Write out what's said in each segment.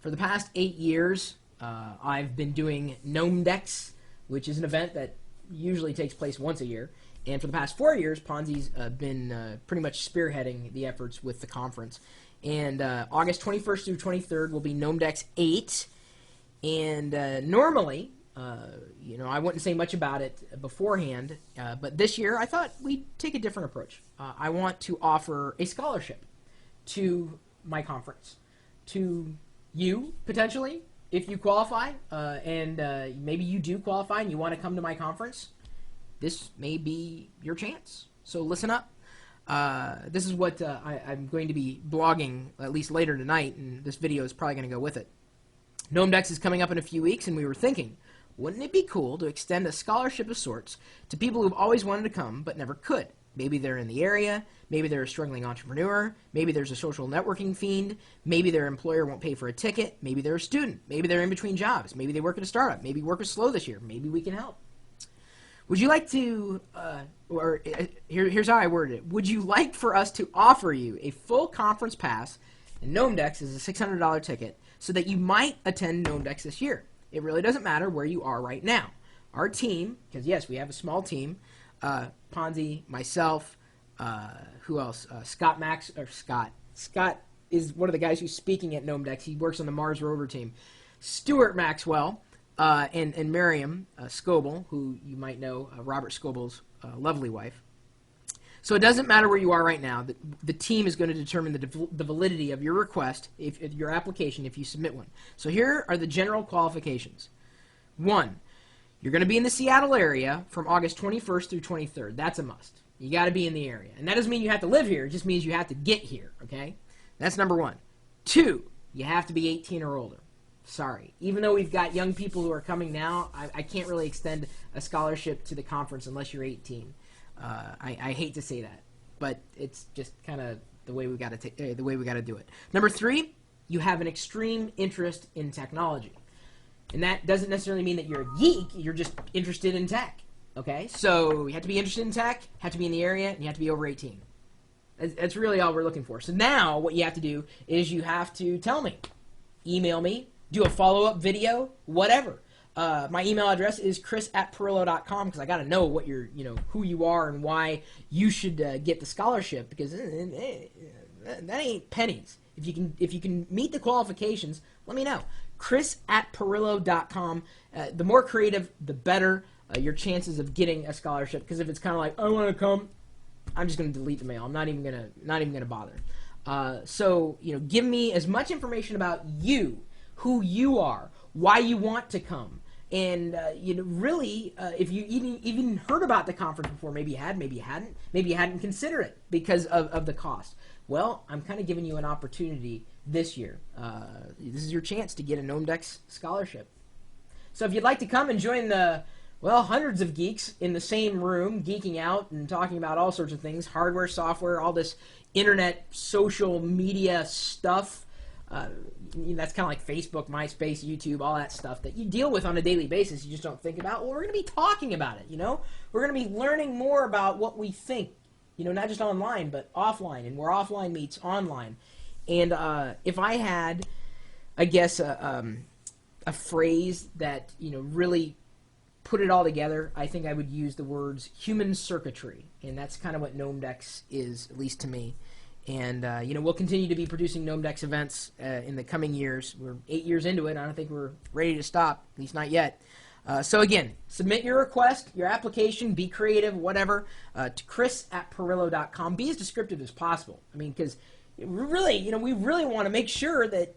For the past 8 years, I've been doing Gnomedex, which is an event that usually takes place once a year. And for the past 4 years, Ponzi's been pretty much spearheading the efforts with the conference. And August 21st through 23rd will be Gnomedex 8. And normally, I wouldn't say much about it beforehand, but this year I thought we'd take a different approach. I want to offer a scholarship to my conference, to you, potentially, if you qualify, and maybe you do qualify and you want to come to my conference. This may be your chance, so listen up. This is what I'm going to be blogging, at least later tonight, and this video is probably going to go with it. Gnomedex is coming up in a few weeks, and we were thinking, wouldn't it be cool to extend a scholarship of sorts to people who've always wanted to come but never could? Maybe they're in the area, maybe they're a struggling entrepreneur, maybe there's a social networking fiend, maybe their employer won't pay for a ticket, maybe they're a student, maybe they're in between jobs, maybe they work at a startup, maybe work is slow this year, maybe we can help. Would you like to, here's how I worded it, would you like for us to offer you a full conference pass, and Gnomedex is a $600 ticket, so that you might attend Gnomedex this year? It really doesn't matter where you are right now. Our team, because yes, we have a small team, Ponzi, myself, who else? Scott is one of the guys who's speaking at Gnomedex. He works on the Mars rover team. Stuart Maxwell and Miriam Scoble, who you might know, Robert Scoble's lovely wife. So it doesn't matter where you are right now. The team is going to determine the validity of your request, if your application, if you submit one. So here are the general qualifications. 1, you're going to be in the Seattle area from August 21st through 23rd. That's a must. You got to be in the area. And that doesn't mean you have to live here. It just means you have to get here, okay? That's number 1. 2, you have to be 18 or older. Sorry. Even though we've got young people who are coming now, I can't really extend a scholarship to the conference unless you're 18. I hate to say that, but it's just kind of the way we got to do it. Number 3, you have an extreme interest in technology. And that doesn't necessarily mean that you're a geek, you're just interested in tech, okay? So you have to be interested in tech, have to be in the area, and you have to be over 18. That's really all we're looking for. So now what you have to do is you have to tell me, email me, do a follow-up video, whatever. My email address is chris@perillo.com, because I got to know what you're, who you are and why you should get the scholarship, because that ain't pennies. If you can meet the qualifications, let me know. chris@perillo.com. The more creative, the better your chances of getting a scholarship. Because if it's kind of like, I want to come, I'm just going to delete the mail. I'm not even gonna bother. So give me as much information about you, who you are, why you want to come. And, really, if you even heard about the conference before, maybe you had, maybe you hadn't, maybe you hadn't considered it because of the cost. Well, I'm kind of giving you an opportunity this year. This is your chance to get a Gnomedex scholarship. So if you'd like to come and join the, hundreds of geeks in the same room, geeking out and talking about all sorts of things, hardware, software, all this internet, social media stuff, that's kind of like Facebook, MySpace, YouTube, all that stuff that you deal with on a daily basis. You just don't think about. Well, we're going to be talking about it, We're going to be learning more about what we think, not just online, but offline, and where offline meets online. And if I had, I guess, a phrase that, really put it all together, I think I would use the words human circuitry. And that's kind of what Gnomedex is, at least to me. And, we'll continue to be producing Gnomedex events in the coming years. We're 8 years into it. I don't think we're ready to stop, at least not yet. So again, submit your request, your application, be creative, whatever, to chris@perillo.com. Be as descriptive as possible. I mean, because really, we really want to make sure that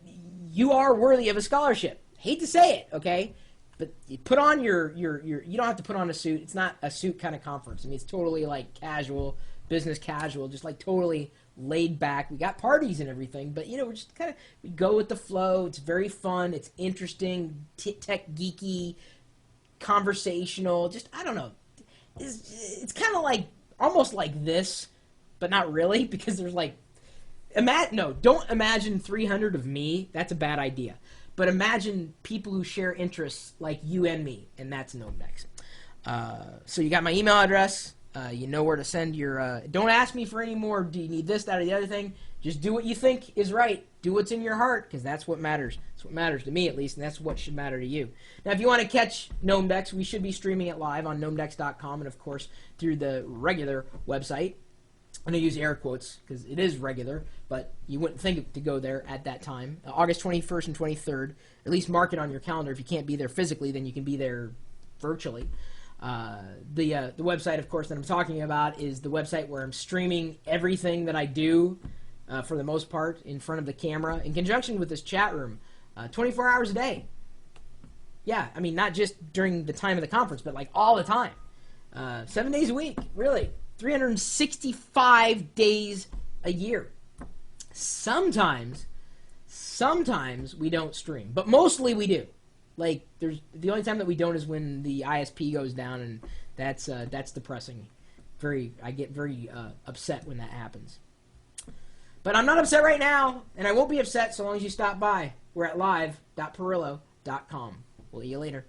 you are worthy of a scholarship. Hate to say it, okay? But you put on your you don't have to put on a suit. It's not a suit kind of conference. I mean, it's totally like casual, business casual, just like totally laid back. We got parties and everything, but we're just kind of, we go with the flow. It's very fun. It's interesting, tech geeky, conversational. Just, I don't know. It's kind of like, almost like this, but not really, because there's like, don't imagine 300 of me. That's a bad idea. But imagine people who share interests like you and me, and that's Gnomedex. So you got my email address. You know where to send your, don't ask me for any more, do you need this, that, or the other thing. Just do what you think is right. Do what's in your heart, because that's what matters. That's what matters to me, at least, and that's what should matter to you. Now, if you want to catch Gnomedex, we should be streaming it live on gnomedex.com and, of course, through the regular website. I'm going to use air quotes because it is regular, but you wouldn't think to go there at that time. August 21st and 23rd. At least mark it on your calendar. If you can't be there physically, then you can be there virtually. The website, of course, that I'm talking about is the website where I'm streaming everything that I do, for the most part, in front of the camera, in conjunction with this chat room, 24 hours a day. Yeah, I mean, not just during the time of the conference, but like all the time. 7 days a week, really. 365 days a year. Sometimes we don't stream, but mostly we do. Like, the only time that we don't is when the ISP goes down, and that's depressing. I get very upset when that happens. But I'm not upset right now, and I won't be upset so long as you stop by. We're at live.perillo.com. We'll see you later.